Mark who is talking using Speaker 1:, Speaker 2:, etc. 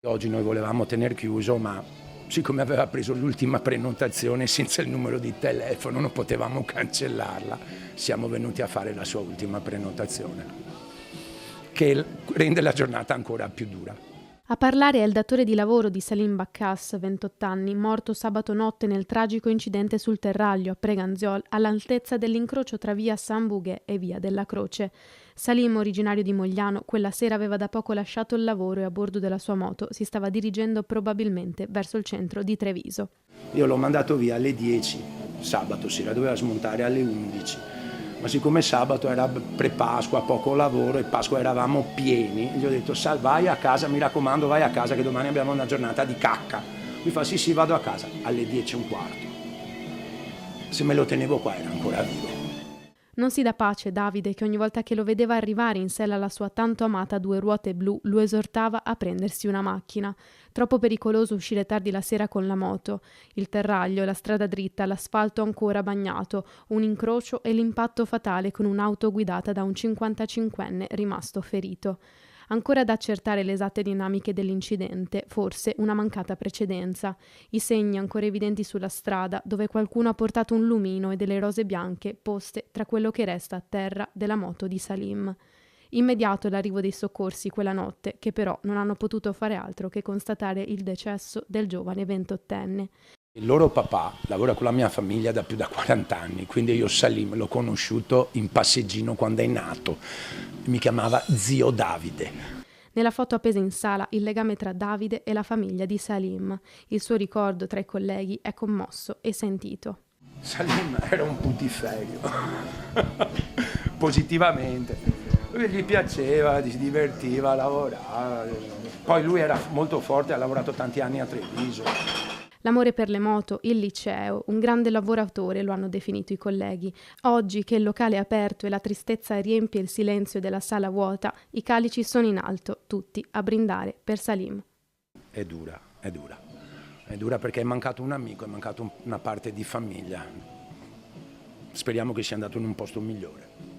Speaker 1: Oggi noi volevamo tener chiuso, ma siccome aveva preso l'ultima prenotazione senza il numero di telefono non potevamo cancellarla, siamo venuti a fare la sua ultima prenotazione, che rende la giornata ancora più dura.
Speaker 2: A parlare è il datore di lavoro di Salim Baccas, 28 anni, morto sabato notte nel tragico incidente sul Terraglio a Preganziol, all'altezza dell'incrocio tra via San Bughe e via della Croce. Salim, originario di Mogliano, quella sera aveva da poco lasciato il lavoro e a bordo della sua moto si stava dirigendo probabilmente verso il centro di Treviso.
Speaker 1: Io l'ho mandato via alle 10, sabato sera, doveva smontare alle 11. Ma siccome sabato era pre-Pasqua, poco lavoro e Pasqua eravamo pieni, gli ho detto Sal, vai a casa, mi raccomando vai a casa che domani abbiamo una giornata di cacca. Lui fa sì vado a casa, alle 10:15. Se me lo tenevo qua era ancora vivo.
Speaker 2: Non si dà pace Davide, che ogni volta che lo vedeva arrivare in sella alla sua tanto amata 2 ruote blu, lo esortava a prendersi una macchina. Troppo pericoloso uscire tardi la sera con la moto. Il terraglio, la strada dritta, l'asfalto ancora bagnato, un incrocio e l'impatto fatale con un'auto guidata da un 55enne rimasto ferito. Ancora da accertare le esatte dinamiche dell'incidente, forse una mancata precedenza. I segni ancora evidenti sulla strada, dove qualcuno ha portato un lumino e delle rose bianche poste tra quello che resta a terra della moto di Salim. Immediato l'arrivo dei soccorsi quella notte, che però non hanno potuto fare altro che constatare il decesso del giovane 28enne.
Speaker 1: Il loro papà lavora con la mia famiglia da più da 40 anni, quindi io Salim l'ho conosciuto in passeggino quando è nato. Mi chiamava zio Davide.
Speaker 2: Nella foto appesa in sala il legame tra Davide e la famiglia di Salim. Il suo ricordo tra i colleghi è commosso e sentito.
Speaker 1: Salim era un putiferio, positivamente. Lui gli piaceva, si divertiva, lavorava. Poi lui era molto forte, ha lavorato tanti anni a Treviso.
Speaker 2: L'amore per le moto, il liceo, un grande lavoratore lo hanno definito i colleghi. Oggi che il locale è aperto e la tristezza riempie il silenzio della sala vuota, i calici sono in alto, tutti a brindare per Salim.
Speaker 1: È dura, è dura. È dura perché è mancato un amico, è mancato una parte di famiglia. Speriamo che sia andato in un posto migliore.